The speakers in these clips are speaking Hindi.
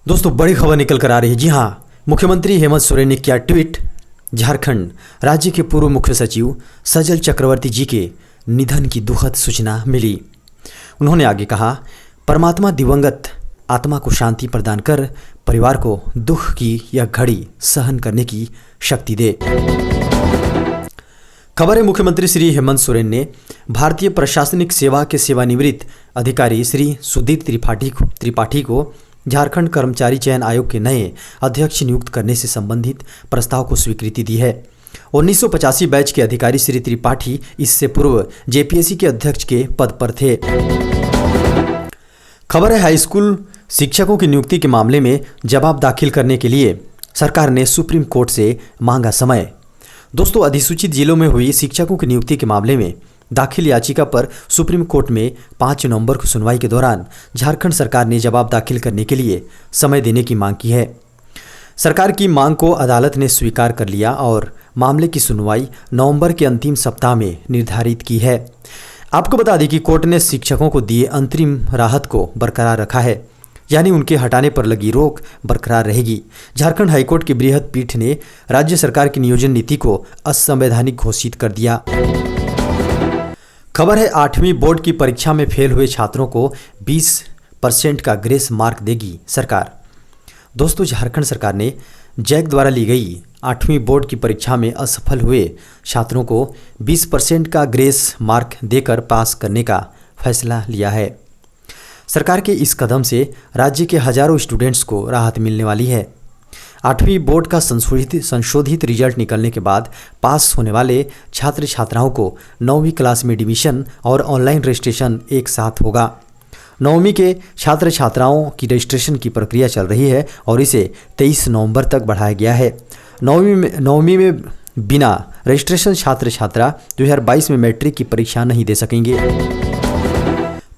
दोस्तों बड़ी खबर निकल कर आ रही है। जी हाँ, मुख्यमंत्री हेमंत सोरेन ने किया ट्वीट। झारखंड राज्य के पूर्व मुख्य सचिव सजल चक्रवर्ती जी के निधन की दुखद सूचना मिली। उन्होंने आगे कहा, परमात्मा दिवंगत आत्मा को शांति प्रदान कर परिवार को दुख की यह घड़ी सहन करने की शक्ति दे। खबर है, मुख्यमंत्री श्री हेमंत सोरेन ने भारतीय प्रशासनिक सेवा के सेवानिवृत्त अधिकारी श्री सुधीर त्रिपाठी को झारखंड कर्मचारी चयन आयोग के नए अध्यक्ष नियुक्त करने से संबंधित प्रस्ताव को स्वीकृति दी है। 1985 बैच के अधिकारी श्री त्रिपाठी इससे पूर्व जेपीएससी के अध्यक्ष के पद पर थे। खबर है, हाई स्कूल शिक्षकों की नियुक्ति के मामले में जवाब दाखिल करने के लिए सरकार ने सुप्रीम कोर्ट से मांगा समय। दोस्तों, अधिसूचित जिलों में हुई शिक्षकों की नियुक्ति के मामले में दाखिल याचिका पर सुप्रीम कोर्ट में 5 नवंबर को सुनवाई के दौरान झारखंड सरकार ने जवाब दाखिल करने के लिए समय देने की मांग की है। सरकार की मांग को अदालत ने स्वीकार कर लिया और मामले की सुनवाई नवंबर के अंतिम सप्ताह में निर्धारित की है। आपको बता दें कि कोर्ट ने शिक्षकों को दिए अंतरिम राहत को बरकरार रखा है, यानी उनके हटाने पर लगी रोक बरकरार रहेगी। झारखंड हाईकोर्ट की बृहद पीठ ने राज्य सरकार की नियोजन नीति को असंवैधानिक घोषित कर दिया। खबर है, 8वीं बोर्ड की परीक्षा में फेल हुए छात्रों को 20% का ग्रेस मार्क देगी सरकार। दोस्तों, झारखंड सरकार ने जैक द्वारा ली गई 8वीं बोर्ड की परीक्षा में असफल हुए छात्रों को 20% का ग्रेस मार्क देकर पास करने का फैसला लिया है। सरकार के इस कदम से राज्य के हजारों स्टूडेंट्स को राहत मिलने वाली है। 8वीं बोर्ड का संशोधित रिजल्ट निकलने के बाद पास होने वाले छात्र छात्राओं को 9वीं क्लास में एडमिशन और ऑनलाइन रजिस्ट्रेशन एक साथ होगा। 9वीं के छात्र छात्राओं की रजिस्ट्रेशन की प्रक्रिया चल रही है और इसे 23 नवंबर तक बढ़ाया गया है। 9वीं में बिना रजिस्ट्रेशन छात्र छात्रा 2022 में मैट्रिक की परीक्षा नहीं दे सकेंगे।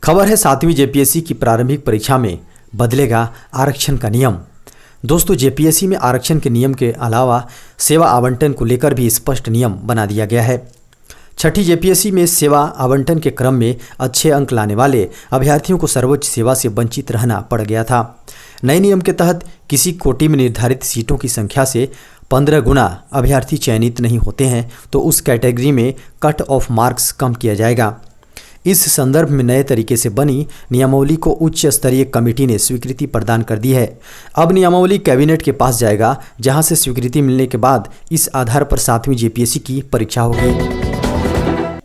खबर है, 7वीं जेपीएससी की प्रारंभिक परीक्षा में बदलेगा आरक्षण का नियम। दोस्तों, जेपीएससी में आरक्षण के नियम के अलावा सेवा आवंटन को लेकर भी स्पष्ट नियम बना दिया गया है। 6ठी जेपीएससी में सेवा आवंटन के क्रम में अच्छे अंक लाने वाले अभ्यर्थियों को सर्वोच्च सेवा से वंचित रहना पड़ गया था। नए नियम के तहत किसी कोटि में निर्धारित सीटों की संख्या से 15 गुना अभ्यर्थी चयनित नहीं होते हैं तो उस कैटेगरी में कट ऑफ मार्क्स कम किया जाएगा। इस संदर्भ में नए तरीके से बनी नियमावली को उच्च स्तरीय कमेटी ने स्वीकृति प्रदान कर दी है। अब नियमावली कैबिनेट के पास जाएगा, जहां से स्वीकृति मिलने के बाद इस आधार पर 7वीं जेपीएससी की परीक्षा होगी।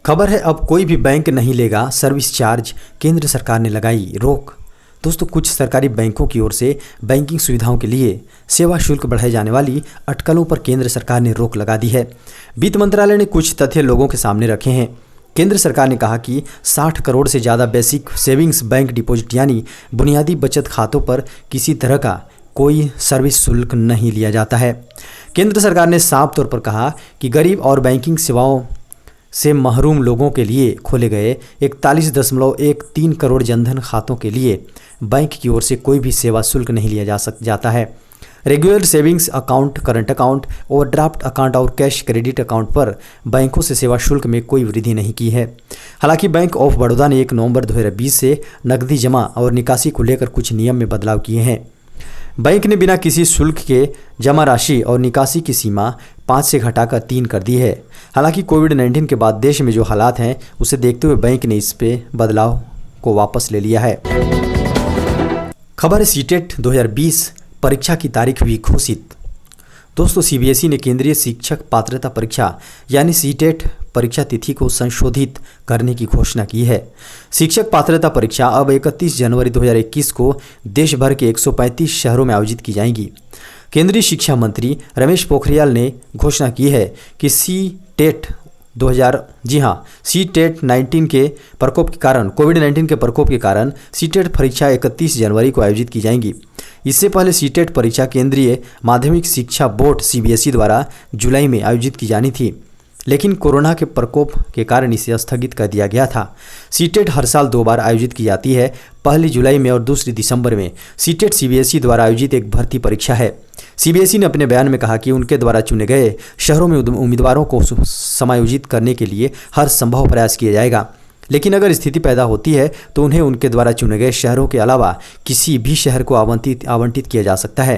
खबर है, अब कोई भी बैंक नहीं लेगा सर्विस चार्ज, केंद्र सरकार ने लगाई रोक। दोस्तों, कुछ सरकारी बैंकों की ओर से बैंकिंग सुविधाओं के लिए सेवा शुल्क बढ़ाए जाने वाली अटकलों पर केंद्र सरकार ने रोक लगा दी है। वित्त मंत्रालय ने कुछ तथ्य लोगों के सामने रखे हैं। केंद्र सरकार ने कहा कि 60 करोड़ से ज़्यादा बेसिक सेविंग्स बैंक डिपॉजिट यानी बुनियादी बचत खातों पर किसी तरह का कोई सर्विस शुल्क नहीं लिया जाता है। केंद्र सरकार ने साफ तौर पर कहा कि गरीब और बैंकिंग सेवाओं से महरूम लोगों के लिए खोले गए 41.13 करोड़ जनधन खातों के लिए बैंक की ओर से कोई भी सेवा शुल्क नहीं लिया जाता है। Regular savings account, current account, overdraft account और कैश क्रेडिट अकाउंट पर बैंकों से सेवा शुल्क में कोई वृद्धि नहीं की है। हालांकि बैंक ऑफ बड़ौदा ने 1 नवंबर 2020 से नकदी जमा और निकासी को लेकर कुछ नियम में बदलाव किए हैं। बैंक ने बिना किसी शुल्क के जमा राशि और निकासी की सीमा 5 से घटाकर 3 कर दी है। हालांकि कोविड-19 के बाद देश में जो हालात हैं उसे देखते हुए बैंक ने इस पे बदलाव को वापस ले लिया है। खबर है, सीटेट 2020 परीक्षा की तारीख हुई घोषित। दोस्तों, सीबीएसई ने केंद्रीय शिक्षक पात्रता परीक्षा यानी सीटेट परीक्षा तिथि को संशोधित करने की घोषणा की है। शिक्षक पात्रता परीक्षा अब 31 जनवरी 2021 को देश भर के 135 शहरों में आयोजित की जाएंगी। केंद्रीय शिक्षा मंत्री रमेश पोखरियाल ने घोषणा की है कि सीटेट 19 के प्रकोप के कारण कोविड-19 के प्रकोप के कारण सीटेट परीक्षा 31 जनवरी को आयोजित की जाएंगी। इससे पहले सीटेट परीक्षा केंद्रीय माध्यमिक शिक्षा बोर्ड सीबीएसई द्वारा जुलाई में आयोजित की जानी थी, लेकिन कोरोना के प्रकोप के कारण इसे स्थगित कर दिया गया था। सीटेट हर साल 2 बार आयोजित की जाती है, पहली जुलाई में और दूसरी दिसंबर में। सीटेट सीबीएसई द्वारा आयोजित एक भर्ती परीक्षा है। सीबीएसई ने अपने बयान में कहा कि उनके द्वारा चुने गए शहरों में उम्मीदवारों को समायोजित करने के लिए हर संभव प्रयास किया जाएगा। लेकिन अगर स्थिति पैदा होती है तो उन्हें उनके द्वारा चुने गए शहरों के अलावा किसी भी शहर को आवंटित किया जा सकता है।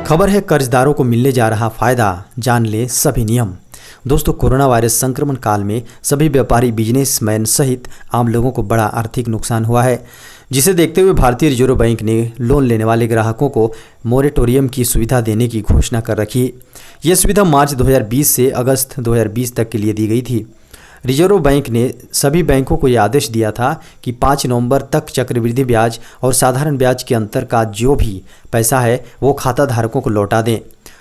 खबर है कर्जदारों को मिलने जा रहा फायदा, जान ले सभी नियम। दोस्तों, कोरोना वायरस संक्रमण काल में सभी व्यापारी, बिजनेसमैन सहित आम लोगों को बड़ा आर्थिक नुकसान हुआ है, जिसे देखते हुए भारतीय रिजर्व बैंक ने लोन लेने वाले ग्राहकों को मोरेटोरियम की सुविधा देने की घोषणा कर रखी। यह सुविधा मार्च 2020 से अगस्त 2020 तक के लिए दी गई थी। रिजर्व बैंक ने सभी बैंकों को यह आदेश दिया था कि 5 नवंबर तक चक्रवृद्धि ब्याज और साधारण ब्याज के अंतर का जो भी पैसा है वो खाता धारकों को लौटा दें।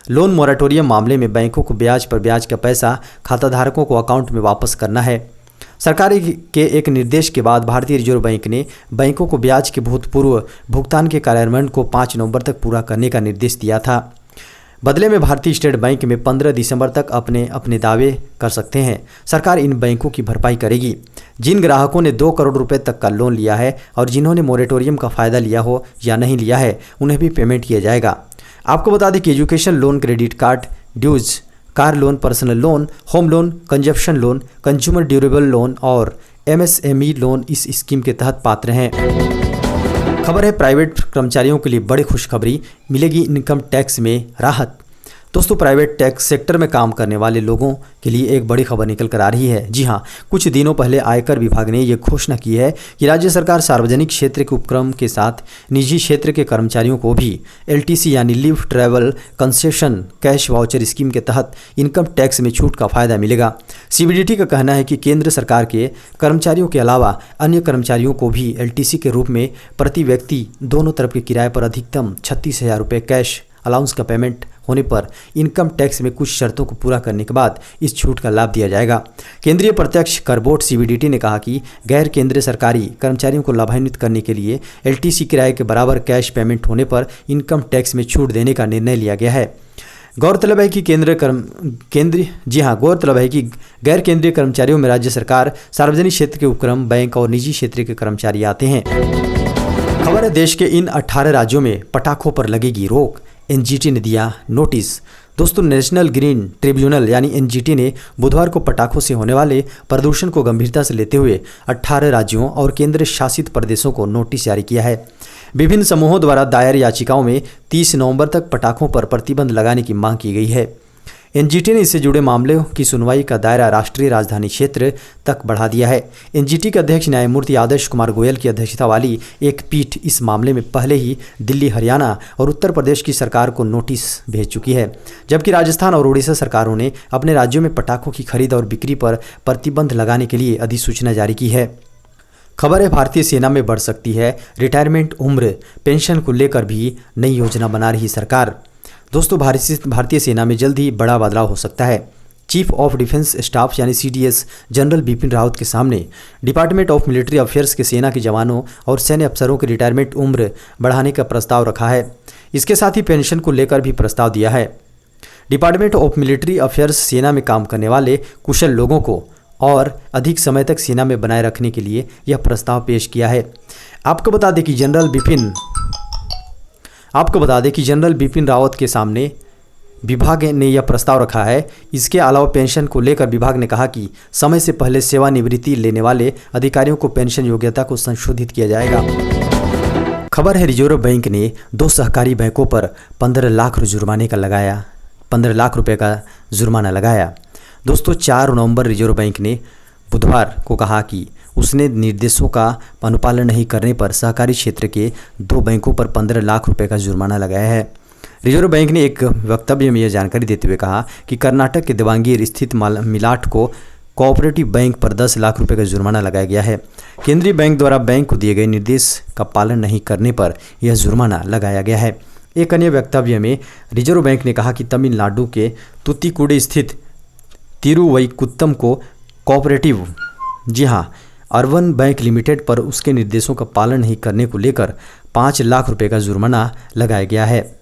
लोन मोरेटोरियम मामले में बैंकों को ब्याज पर ब्याज का पैसा खाता धारकों को अकाउंट में वापस करना है। सरकार के एक निर्देश के बाद भारतीय रिजर्व बैंक ने बैंकों को ब्याज के भूतपूर्व भुगतान के कार्यान्वयन को 5 नवंबर तक पूरा करने का निर्देश दिया था। बदले में भारतीय स्टेट बैंक में 15 दिसंबर तक अपने दावे कर सकते हैं। सरकार इन बैंकों की भरपाई करेगी। जिन ग्राहकों ने 2 करोड़ रुपए तक का लोन लिया है और जिन्होंने मोरेटोरियम का फ़ायदा लिया हो या नहीं लिया है, उन्हें भी पेमेंट किया जाएगा। आपको बता दें कि education loan, credit card, dues, car loan, personal loan, home loan, consumption loan, consumer durable loan और MSME लोन इस स्कीम के तहत पात्र हैं। खबर है प्राइवेट कर्मचारियों के लिए बड़ी खुशखबरी, मिलेगी इनकम टैक्स में राहत। दोस्तों, प्राइवेट टैक्स सेक्टर में काम करने वाले लोगों के लिए एक बड़ी खबर निकल कर आ रही है। जी हां, कुछ दिनों पहले आयकर विभाग ने यह घोषणा की है कि राज्य सरकार सार्वजनिक क्षेत्र के उपक्रम के साथ निजी क्षेत्र के कर्मचारियों को भी LTC यानी leave travel concession cash voucher scheme के तहत इनकम टैक्स में छूट का फायदा मिलेगा। CBDT का कहना है कि केंद्र सरकार के कर्मचारियों के अलावा अन्य कर्मचारियों को भी LTC के रूप में प्रति व्यक्ति दोनों तरफ के किराए पर अधिकतम 36,000 रुपये कैश अलाउंस का पेमेंट होने पर इनकम टैक्स में कुछ शर्तों को पूरा करने के बाद इस छूट का लाभ दिया जाएगा। केंद्रीय प्रत्यक्ष कर बोर्ड CBDT ने कहा कि गैर केंद्रीय सरकारी कर्मचारियों को लाभान्वित करने के लिए LTC किराए के बराबर कैश पेमेंट होने पर इनकम टैक्स में छूट देने का निर्णय लिया गया है। गौरतलब है कि गौरतलब है कि गैर केंद्रीय कर्मचारियों में राज्य सरकार, सार्वजनिक क्षेत्र के उपक्रम, बैंक और निजी क्षेत्र के कर्मचारी आते हैं। खबर है देश के इन 18 राज्यों में पटाखों पर लगेगी रोक, NGT ने दिया नोटिस। दोस्तों, नेशनल ग्रीन ट्रिब्यूनल यानी NGT ने बुधवार को पटाखों से होने वाले प्रदूषण को गंभीरता से लेते हुए 18 राज्यों और केंद्र शासित प्रदेशों को नोटिस जारी किया है। विभिन्न समूहों द्वारा दायर याचिकाओं में 30 नवंबर तक पटाखों पर प्रतिबंध लगाने की मांग की गई है। NGT ने इससे जुड़े मामलों की सुनवाई का दायरा राष्ट्रीय राजधानी क्षेत्र तक बढ़ा दिया है। NGT के अध्यक्ष न्यायमूर्ति आदर्श कुमार गोयल की अध्यक्षता वाली एक पीठ इस मामले में पहले ही दिल्ली, हरियाणा और उत्तर प्रदेश की सरकार को नोटिस भेज चुकी है, जबकि राजस्थान और उड़ीसा सरकारों ने अपने राज्यों में पटाखों की खरीद और बिक्री पर प्रतिबंध लगाने के लिए अधिसूचना जारी की है। खबर है भारतीय सेना में बढ़ सकती है रिटायरमेंट उम्र, पेंशन को लेकर भी नई योजना बना रही सरकार। दोस्तों, भारतीय सेना में जल्द ही बड़ा बदलाव हो सकता है। चीफ ऑफ डिफेंस स्टाफ यानी CDS जनरल बिपिन रावत के सामने डिपार्टमेंट ऑफ मिलिट्री अफेयर्स के सेना के जवानों और सैन्य अफसरों के रिटायरमेंट उम्र बढ़ाने का प्रस्ताव रखा है। इसके साथ ही पेंशन को लेकर भी प्रस्ताव दिया है। डिपार्टमेंट ऑफ मिलिट्री अफेयर्स सेना में काम करने वाले कुशल लोगों को और अधिक समय तक सेना में बनाए रखने के लिए यह प्रस्ताव पेश किया है। आपको बता दें कि जनरल बिपिन रावत के सामने विभाग ने यह प्रस्ताव रखा है। इसके अलावा पेंशन को लेकर विभाग ने कहा कि समय से पहले सेवानिवृत्ति लेने वाले अधिकारियों को पेंशन योग्यता को संशोधित किया जाएगा। खबर है रिजर्व बैंक ने 2 सहकारी बैंकों पर 15 लाख रुपए का जुर्माना लगाया। दोस्तों, 4 नवंबर रिजर्व बैंक ने बुधवार को कहा कि उसने निर्देशों का अनुपालन नहीं करने पर सहकारी क्षेत्र के 2 बैंकों पर 15 लाख रुपए का जुर्माना लगाया है। रिजर्व बैंक ने एक वक्तव्य में यह जानकारी देते हुए कहा कि कर्नाटक के देवांगीर स्थित मिलाट को कोऑपरेटिव बैंक पर 10 लाख रुपए का जुर्माना लगाया गया है। केंद्रीय बैंक द्वारा बैंक को दिए गए निर्देश का पालन नहीं करने पर यह जुर्माना लगाया गया है। एक अन्य वक्तव्य में रिजर्व बैंक ने कहा कि तमिलनाडु के तुतिकुडी स्थित तिरुवईकुत्तम को कोऑपरेटिव अर्बन बैंक लिमिटेड पर उसके निर्देशों का पालन नहीं करने को लेकर 5 लाख रुपए का जुर्माना लगाया गया है।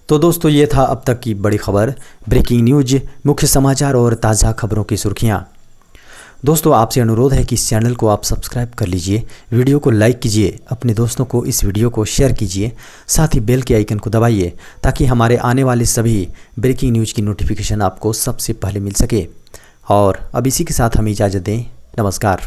तो दोस्तों, ये था अब तक की बड़ी खबर, ब्रेकिंग न्यूज, मुख्य समाचार और ताज़ा खबरों की सुर्खियां। दोस्तों, आपसे अनुरोध है कि इस चैनल को आप सब्सक्राइब कर लीजिए, वीडियो को लाइक कीजिए, अपने दोस्तों को इस वीडियो को शेयर कीजिए, साथ ही बेल के आइकन को दबाइए ताकि हमारे आने वाले सभी ब्रेकिंग न्यूज की नोटिफिकेशन आपको सबसे पहले मिल सके। और अब इसी के साथ हमें इजाज़त दें। नमस्कार।